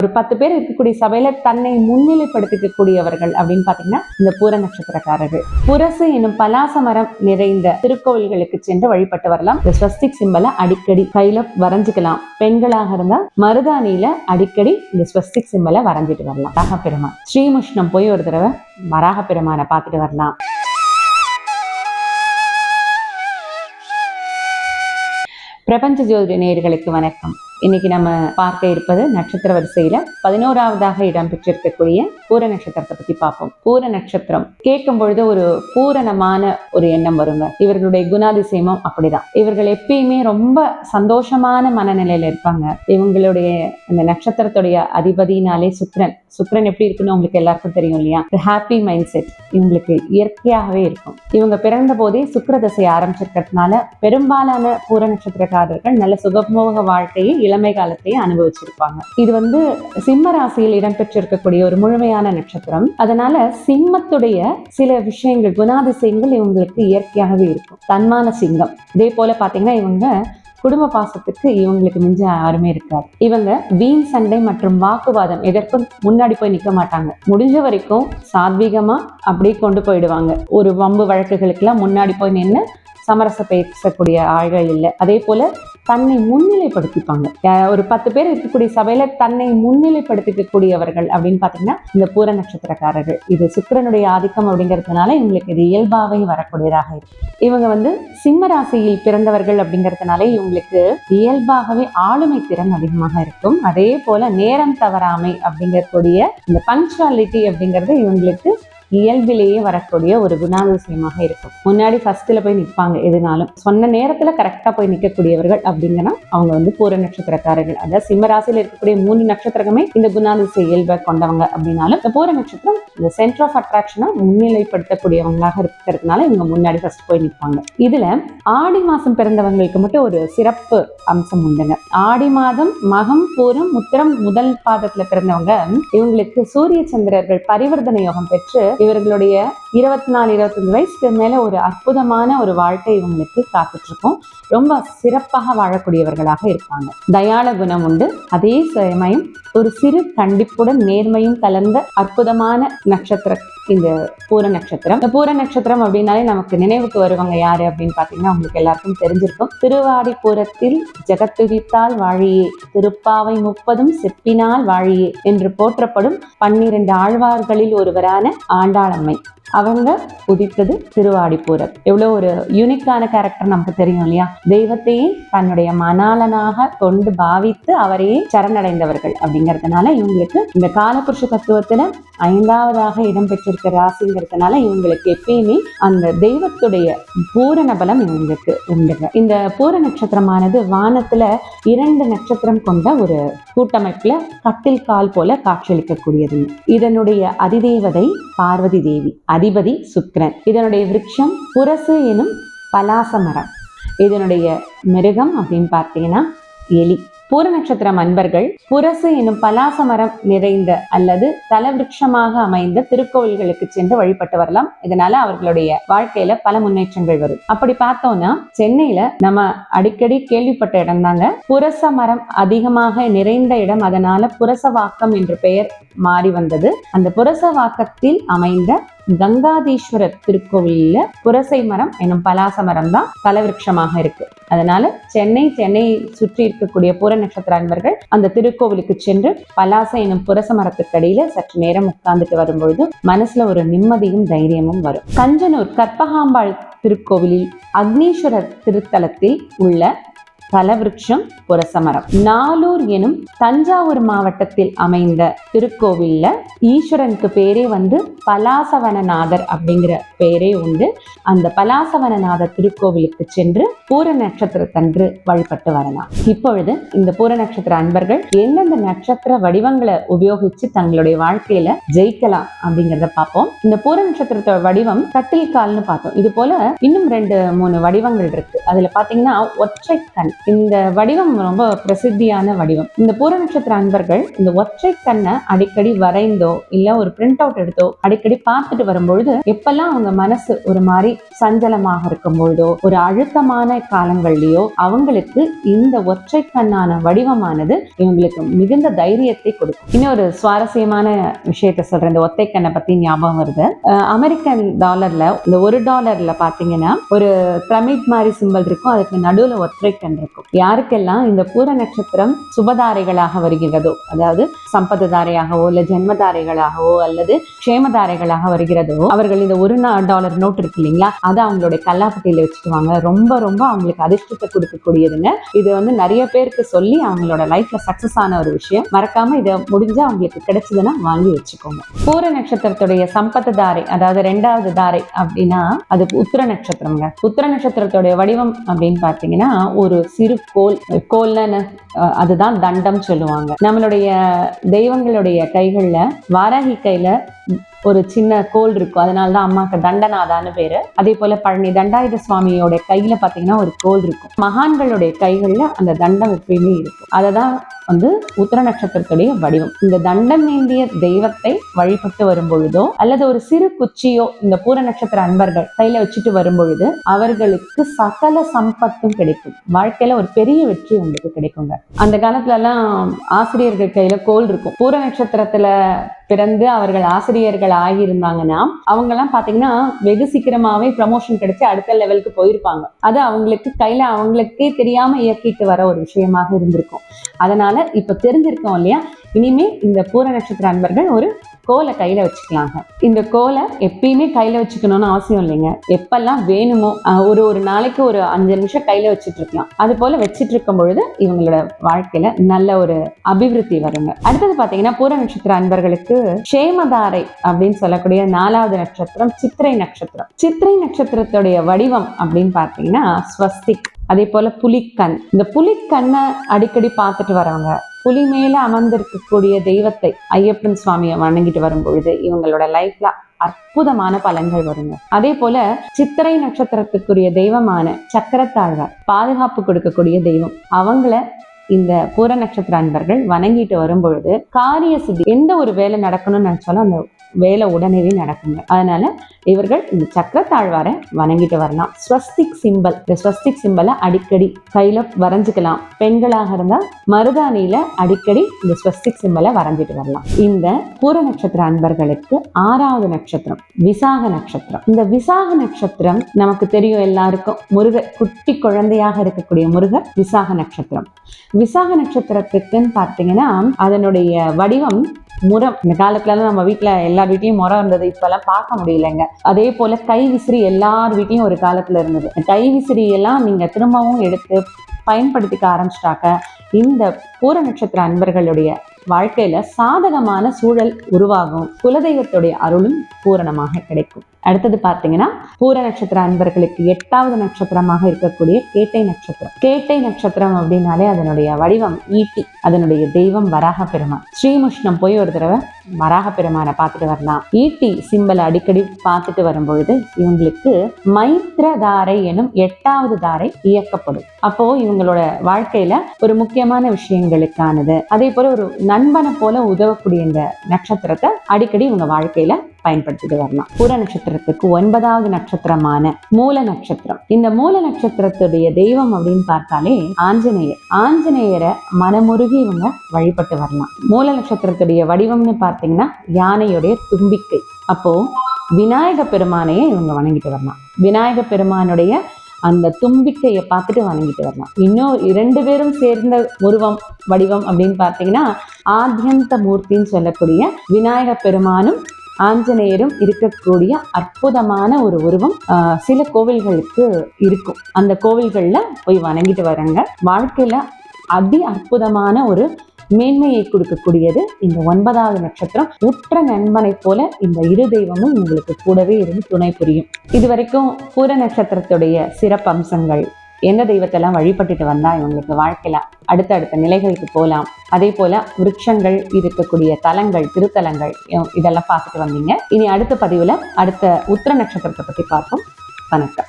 ஒரு 10 பேர் இருக்கக்கூடிய சபையில தன்னை முன்னிலைப்படுத்திக்கக்கூடியவர்கள் அப்படின்னு பாத்தீங்கன்னா இந்த பூர நட்சத்திரக்காரர்கள். புரசு எனும் பலாச மரம் நிறைந்த திருக்கோவில்களுக்கு சென்று வழிபட்டு வரலாம். இந்த ஸ்வஸ்திக் சிம்பலை அடிக்கடி கையில வரைஞ்சுக்கலாம். பெண்களாக இருந்தா மருதாணியில அடிக்கடி இந்த ஸ்வஸ்திக் சிம்பலை வரைஞ்சிட்டு வரலாம். வராக பெருமான் ஸ்ரீமுஷ்ணம் போய் ஒரு தடவை வராக பெருமானை பார்த்துட்டு வரலாம். பிரபஞ்ச ஜோதி நேயர்களுக்கு வணக்கம். இன்னைக்கு நம்ம பார்க்க இருப்பது நட்சத்திர வரிசையில 11வது இடம் பெற்றிருக்கக்கூடிய பூர நட்சத்திரத்தை பத்தி பார்ப்போம். பூர நட்சத்திரம் கேட்கும் பொழுது ஒரு பூரணமான ஒரு எண்ணம் வருங்க. இவர்களுடைய குணாதிசயமும் அப்படிதான். இவர்கள் எப்பயுமே ரொம்ப சந்தோஷமான மனநிலையில இருப்பாங்க. இவங்களுடைய இந்த நட்சத்திரத்துடைய அதிபதினாலே சுக்கிரன் எப்படி இருக்குன்னு உங்களுக்கு எல்லாருக்கும் தெரியும் இல்லையா? ஹாப்பி மைண்ட் செட் இவங்களுக்கு இயற்கையாகவே இருக்கும். இவங்க பிறந்த போதே சுக்கிர தசை ஆரம்பிச்சிருக்கிறதுனால பெரும்பாலான பூர நட்சத்திரக்காரர்கள் நல்ல சுகமோக வாழ்க்கையை இளமை காலத்தையே அனுபவிச்சிருப்பாங்க. இது சிம்ம ராசியில் இடம்பெற்றிருக்கக்கூடிய ஒரு முழுமையான நட்சத்திரம். அதனால சிம்மத்துடைய சில விஷயங்கள் குணாதிசயங்கள் இவங்களுக்கு இயற்கையாகவே இருக்கும். தன்மான சிங்கம். இதே போல பாத்தீங்கன்னா இவங்க குடும்ப பாசத்துக்கு இவங்களுக்கு மிஞ்ச யாருமே இருக்காது. இவங்க வீண் சண்டை மற்றும் வாக்குவாதம் எதற்கும் முன்னாடி போய் நிற்க மாட்டாங்க. முடிஞ்ச வரைக்கும் சாத்வீகமா அப்படியே கொண்டு போயிடுவாங்க. ஒரு வம்பு வழக்குகளுக்கெல்லாம் முன்னாடி போய் நின்று சமரச பேசக்கூடிய ஆள்கள் இல்லை. அதே போல தன்னை முன்னிலைப்படுத்திப்பாங்க. ஒரு 10 பேர் இருக்கக்கூடிய சபையில தன்னை முன்னிலைப்படுத்திக்கக்கூடியவர்கள் அப்படின்னு பாத்தீங்கன்னா இந்த பூர நட்சத்திரக்காரர்கள். இது சுக்கிரனுடைய ஆதிக்கம் அப்படிங்கிறதுனால இவங்களுக்கு இது இயல்பாவே வரக்கூடியதாக இருக்கு. இவங்க சிம்ம ராசியில் பிறந்தவர்கள் அப்படிங்கிறதுனால இவங்களுக்கு இயல்பாகவே ஆளுமை திறன் அதிகமாக இருக்கும். அதே போல நேரம் தவறாமை அப்படிங்கக்கூடிய இந்த பங்க்சுவாலிட்டி அப்படிங்கிறது இவங்களுக்கு இயல்பிலேயே வரக்கூடிய ஒரு குணாதிசயமாக இருக்கும். முன்னாடி ஃபர்ஸ்ட்ல போய் நிற்பாங்க. எதுனாலும் சொன்ன நேரத்துல கரெக்டா போய் நிற்கக்கூடியவர்கள் அப்படிங்கன்னா அவங்க பூர நட்சத்திரக்காரர்கள். அதாவது சிம்ம ராசியில இருக்கக்கூடிய 3 நட்சத்திரமே இந்த குணாதிசய இயல்பை கொண்டவங்க அப்படின்னாலும் இந்த பூர நட்சத்திரம் இந்த சென்டர் ஆஃப் அட்ராக்ஷனா முன்னிலைப்படுத்தக்கூடியவங்களாக இருக்கிறதுனால இவங்க முன்னாடி ஃபர்ஸ்ட் போய் நிற்பாங்க. இதுல ஆடி மாசம் பிறந்தவங்களுக்கு மட்டும் ஒரு சிறப்பு அம்சம் உண்டுங்க. ஆடி மாதம் மகம் பூரம் உத்திரம் முதல் பாதத்துல பிறந்தவங்க இவங்களுக்கு சூரிய சந்திரர்கள் பரிவர்த்தனை யோகம் பெற்று இவர்களுடைய 24-25 வயசுக்கு மேல ஒரு அற்புதமான ஒரு வாழ்க்கை இவங்களுக்கு காத்துட்டு இருக்கும். ரொம்ப சிறப்பாக வாழக்கூடியவர்களாக இருப்பாங்க. தயாள குணம் உண்டு. அதே சமயம் ஒரு சிறு கண்டிப்புடன் நேர்மையும் கலந்த அற்புதமான நட்சத்திரம் இந்த பூர நட்சத்திரம். இந்த பூர நட்சத்திரம் அப்படின்னாலே நமக்கு நினைவுக்கு வருவாங்க யாரு அப்படின்னு பாத்தீங்கன்னா உங்களுக்கு எல்லாருக்கும் தெரிஞ்சிருக்கும். திருவாடிபுரத்தில் ஜெகத்துதித்தால் வாழியே, திருப்பாவை 30 செப்பினால் வாழியே என்று போற்றப்படும் 12 ஆழ்வார்களில் ஒருவரான ஆண்டாளம்மை. அவங்க உதித்தது திருவாடிபுரம். எவ்வளவு ஒரு யூனிக்கான கேரக்டர் நமக்கு தெரியும் இல்லையா? தெய்வத்தையே தன்னுடைய மணாளனாக கொண்டு பாவித்து அவரையே சரணடைந்தவர்கள் அப்படிங்கிறதுனால இவங்களுக்கு இந்த காலபுருஷ தத்துவத்துல 5வது இடம் பெற்றிருக்க ராசிங்கிறதுனால இவங்களுக்கு எப்பயுமே அந்த தெய்வத்துடைய பூரண பலம் இவங்களுக்கு உண்டுங்க. இந்த பூர நட்சத்திரமானது வானத்துல 2 நட்சத்திரம் கொண்ட ஒரு கூட்டமைப்புல கட்டில் கால் போல காட்சியளிக்கக்கூடியது. இதனுடைய அதிதேவதை பார்வதி தேவி, அதிபதி சுக்கிரன். இதனுடைய விருட்சம் புரசு எனும் பலாச மரம். இதனுடைய மிருகம் அப்படின்னு பார்த்தீங்கன்னா எலி. பூர நட்சத்திரம் அன்பர்கள் புரசு எனும் பலாச மரம் நிறைந்த அல்லது தலவிருட்சமாக அமைந்த திருக்கோவில்களுக்கு சென்று வழிபட்டு வரலாம். இதனால அவர்களுடைய வாழ்க்கையில பல முன்னேற்றங்கள் வரும். அப்படி பார்த்தோம்னா சென்னையில நம்ம அடிக்கடி கேள்விப்பட்ட இடம் தாங்க புரச மரம் அதிகமாக நிறைந்த இடம். அதனால புரசவாக்கம் என்று பெயர் மாறி வந்தது. அந்த புரசவாக்கத்தில் அமைந்த கங்காதீஸ்வரர் திருக்கோவில்ல புரசை மரம் எனும் பலாச மரம் தான் தலவிருட்சமாக இருக்கு. அதனால சென்னை சுற்றி இருக்கக்கூடிய பூர நட்சத்திர அன்பர்கள் அந்த திருக்கோவிலுக்கு சென்று பலாச எனும் புரச மரத்துக்கு அடியில சற்று நேரம் உட்கார்ந்துட்டு வரும்பொழுது மனசுல ஒரு நிம்மதியும் தைரியமும் வரும். கஞ்சனூர் கற்பகாம்பாள் திருக்கோவிலில் அக்னீஸ்வரர் திருத்தலத்தில் உள்ள தலவிருட்சம் புரசமரம். நாலூர் எனும் தஞ்சாவூர் மாவட்டத்தில் அமைந்த திருக்கோவில்ல ஈஸ்வரனுக்கு பேரே பலாசவனநாதர் அப்படிங்கிற பேரே உண்டு. அந்த பலாசவனநாதர் திருக்கோவிலுக்கு சென்று பூர நட்சத்திரத்தன்று வழிபட்டு வரலாம். இப்பொழுது இந்த பூர நட்சத்திர அன்பர்கள் எந்தெந்த நட்சத்திர வடிவங்களை உபயோகிச்சு தங்களுடைய வாழ்க்கையில ஜெயிக்கலாம் அப்படிங்கிறத பார்ப்போம். இந்த பூர நட்சத்திரத்தோட வடிவம் கட்டில் கால்னு பார்த்தோம். இது போல இன்னும் 2-3 வடிவங்கள் இருக்கு. அதுல பாத்தீங்கன்னா ஒற்றை கண் இந்த வடிவம் ரொம்ப பிரசித்தியான வடிவம். இந்த பூர நட்சத்திர அன்பர்கள் இந்த ஒற்றை கண்ணை அடிக்கடி வரைந்தோ இல்ல ஒரு பிரிண்ட் அவுட் எடுத்தோ அடிக்கடி பார்த்துட்டு வரும்பொழுது, எப்பெல்லாம் அவங்க மனசு ஒரு மாதிரி சஞ்சலமாக இருக்கும் பொழுதோ ஒரு அழுத்தமான காலங்கள்லயோ அவங்களுக்கு இந்த ஒற்றை கண்ணான வடிவமானது இவங்களுக்கு மிகுந்த தைரியத்தை கொடுக்கும். இன்னொரு சுவாரஸ்யமான விஷயத்த சொல்றேன். இந்த ஒத்தை கண்ணை பத்தி ஞாபகம் வருது. அமெரிக்கன் டாலர்ல இந்த $1 பாத்தீங்கன்னா ஒரு பிரமிட் மாதிரி சிம்பல் இருக்கும், அதுக்கு நடுவுல ஒற்றை கண் இருக்கும். யாருக்கெல்லாம் இந்த பூர நட்சத்திரம் சுபதாரைகளாக வருகிறதோ, அதாவது சம்பததாரையாகவோ இல்ல ஜென்மதாரைகளாகவோ அல்லது க்ஷேமதாரைகளாக வருகிறதோ, அவர்கள் இந்த $1 நோட் இருக்கு இல்லைங்களா, அதை அவங்களுடைய கல்லாப்பட்டியில வச்சுக்குவாங்க. ரொம்ப ரொம்ப அவங்களுக்கு அதிர்ஷ்டத்தை கொடுக்கக்கூடியதுங்க. இது நிறைய பேருக்கு சொல்லி அவங்களோட லைஃப்ல சக்சஸ் ஆன ஒரு விஷயம். மறக்காம இதை முடிஞ்சா அவங்களுக்கு கிடைச்சதுன்னா வாங்கி வச்சுக்கோங்க. பூர நட்சத்திரத்துடைய சம்பத்து தாரை, அதாவது 2வது தாரை அப்படின்னா அது உத்திர நட்சத்திரம்ங்க. உத்திர நட்சத்திரத்துடைய வடிவம் அப்படின்னு பாத்தீங்கன்னா ஒரு சிறு கோல்னு அதுதான் தண்டம் சொல்லுவாங்க. நம்மளுடைய தெய்வங்களுடைய கைகள்ல வாராகி கையில ஒரு சின்ன கோல் இருக்கும், அதனாலதான் அம்மாக்கு தண்டநாதான்னு பேரு. அதே போல பழனி தண்டாயுத சுவாமியோட கையில பாத்தீங்கன்னா ஒரு கோல் இருக்கும். மகான்களுடைய கைகள்ல அந்த தண்டம் எப்பயுமே இருக்கும். அததான் உத்திர நட்சத்திரத்துடைய வடிவம். இந்த தண்டம் ஏந்திய தெய்வத்தை வழிபட்டு வரும் பொழுதோ அல்லது ஒரு சிறு குச்சியோ இந்த பூர நட்சத்திர அன்பர்கள் கையில வச்சுட்டு வரும் பொழுது அவர்களுக்கு சகல சம்பத்தும் கிடைக்கும். வாழ்க்கையில ஒரு பெரிய வெற்றி உங்களுக்கு கிடைக்குங்க. அந்த காலத்துல எல்லாம் ஆசிரியர்கள் கையில கோல் இருக்கும். பூர நட்சத்திரத்துல பிறந்து அவர்கள் ஆசிரியர்கள் ஆகியிருந்தாங்கன்னா அவங்க எல்லாம் பாத்தீங்கன்னா வெகு சீக்கிரமாவே ப்ரமோஷன் கிடைச்சு அடுத்த லெவலுக்கு போயிருப்பாங்க. அது அவங்களுக்கு கையில அவங்களுக்கே தெரியாம இயக்கிட்டு வர ஒரு விஷயமாக இருந்திருக்கும். அதனால இப்ப தெரிஞ்சிருக்கோம் இல்லையா, இனிமே இந்த பூர நட்சத்திர அன்பர்கள் ஒரு கோலை கையில வச்சுக்கலாங்க. இந்த கோலை எப்பயுமே கையில வச்சுக்கணும்னு அவசியம் இல்லைங்க. எப்பெல்லாம் வேணுமோ ஒரு நாளைக்கு ஒரு 5 நிமிஷம் கையில வச்சுட்டு இருக்கலாம். அது போல வச்சுட்டு இருக்கும் பொழுது இவங்களோட வாழ்க்கையில நல்ல ஒரு அபிவிருத்தி வருங்க. அடுத்தது பாத்தீங்கன்னா பூர நட்சத்திர அன்பர்களுக்கு க்ஷேமதாரை அப்படின்னு சொல்லக்கூடிய 4வது நட்சத்திரம் சித்திரை நட்சத்திரம். சித்திரை நட்சத்திரத்துடைய வடிவம் அப்படின்னு பாத்தீங்கன்னா ஸ்வஸ்திக். அதே போல புலிக்கண். இந்த புலிக்கண்ணை அடிக்கடி பார்த்துட்டு வரவங்க, புலி மேல அமர்ந்திருக்கக்கூடிய தெய்வத்தை ஐயப்பன் சுவாமியை வணங்கிட்டு வரும் பொழுது இவங்களோட லைஃப்ல அற்புதமான பலன்கள் வருங்க. அதே போல சித்திரை நட்சத்திரத்துக்குரிய தெய்வமான சக்கரத்தாழ்வார், பாதுகாப்பு கொடுக்கக்கூடிய தெய்வம், அவங்கள இந்த பூர நட்சத்திர அன்பர்கள் வணங்கிட்டு வரும் பொழுது காரிய சித்தி, எந்த ஒரு வேலை நடக்கணும்னு நினைச்சாலும் அந்த வேலை உடனே நடக்குங்க. அதனால இவர்கள் இந்த சக்கரத்தாழ்வாரை வணங்கிட்டு வரலாம். ஸ்வஸ்திக் சிம்பல், இந்த ஸ்வஸ்திக் சிம்பலை அடிக்கடி கையில வரைஞ்சுக்கலாம். பெண்களாக இருந்தா மருதாணியில அடிக்கடி இந்த ஸ்வஸ்திக் சிம்பலை வரைஞ்சிட்டு வரலாம். இந்த பூர நட்சத்திர அன்பர்களுக்கு 6வது நட்சத்திரம் விசாக நட்சத்திரம். இந்த விசாக நட்சத்திரம் நமக்கு தெரியும் எல்லாருக்கும், முருகர் குட்டி குழந்தையாக இருக்கக்கூடிய முருகர் விசாக நட்சத்திரம். விசாக நட்சத்திரத்துக்குன்னு பார்த்தீங்கன்னா அதனுடைய வடிவம் முரம். இந்த காலத்துல நம்ம வீட்டுல எல்லார் வீட்லயும் முரம் இருந்தது, இப்பெல்லாம் பார்க்க முடியலைங்க. அதே போல கை விசிறி எல்லார் வீட்லயும் ஒரு காலத்துல இருந்தது. கை விசிறி எல்லாம் நீங்க திரும்பவும் எடுத்து பயன்படுத்திக்க ஆரம்பிச்சிட்டாக்க இந்த பூர நட்சத்திர அன்பர்களுடைய வாழ்க்கையில சாதகமான சூழல் உருவாகும். குலதெய்வத்துடைய அருளும் பூரணமாக கிடைக்கும். அடுத்தது பார்த்தீங்கன்னா பூர நட்சத்திர அன்பர்களுக்கு 8வது நட்சத்திரமாக இருக்கக்கூடிய கேட்டை நட்சத்திரம். கேட்டை நட்சத்திரம் அப்படின்னாலே அதனுடைய வடிவம் ஈட்டி. அதனுடைய தெய்வம் வராக பெருமான். ஸ்ரீமுஷ்ணம் போய் ஒரு தடவை வராக பெருமானை பார்த்துட்டு வரலாம். ஈட்டி சிம்பலை அடிக்கடி பார்த்துட்டு வரும்பொழுது இவங்களுக்கு மைத்ரதாரை எனும் 8வது தாரை இயக்கப்படும். அப்போ இவங்களோட வாழ்க்கையில ஒரு முக்கியமான விஷயங்களுக்கானது, அதே போல ஒரு நண்பனை போல உதவக்கூடிய இந்த நட்சத்திரத்தை அடிக்கடி இவங்க வாழ்க்கையில பயன்படுத்திட்டு வரலாம். பூர நட்சத்திரத்துக்கு 9வது நட்சத்திரமான மூல நட்சத்திரம். இந்த மூல நட்சத்திரத்துடைய தெய்வம் அப்படின்னு பார்த்தாலே ஆஞ்சநேயர். ஆஞ்சநேயரை மனமுருகி இவங்க வழிபட்டு வரலாம். மூல நட்சத்திரத்துடைய வடிவம்னு பார்த்தீங்கன்னா யானையுடைய தும்பிக்கை. அப்போ விநாயக பெருமானையே இவங்க வணங்கிட்டு வரலாம். விநாயக பெருமானுடைய அந்த தும்பிக்கையை பார்த்துட்டு வணங்கிட்டு வரலாம். இன்னும் 2 பேரும் சேர்ந்த உருவம் வடிவம் அப்படின்னு பார்த்தீங்கன்னா ஆத்யந்த மூர்த்தின்னு சொல்லக்கூடிய விநாயக பெருமானும் ஆஞ்சநேயரும் இருக்கக்கூடிய அற்புதமான ஒரு உருவம் சில கோவில்களுக்கு இருக்கும். அந்த கோவில்கள்ல போய் வணங்கிட்டு வரங்க. வாழ்க்கையில அதி அற்புதமான ஒரு மேன்மையை கொடுக்கக்கூடியது இந்த 9வது நட்சத்திரம். உற்ற நண்பனை போல இந்த இரு தெய்வமும் உங்களுக்கு கூடவே இருந்து துணை புரியும். இதுவரைக்கும் பூர நட்சத்திரத்துடைய சிறப்பம்சங்கள், எந்த தெய்வத்தெல்லாம் வழிபட்டுட்டு வந்தா இவங்களுக்கு வாழ்க்கையில அடுத்தடுத்த நிலைகளுக்கு போகலாம், அதே போல விருட்சங்கள் இருக்கக்கூடிய தலங்கள், திருத்தலங்கள், இதெல்லாம் பார்த்துட்டு வந்தீங்க. இனி அடுத்த பதிவுல அடுத்த உத்திர நட்சத்திரத்தை பத்தி பார்ப்போம். வணக்கம்.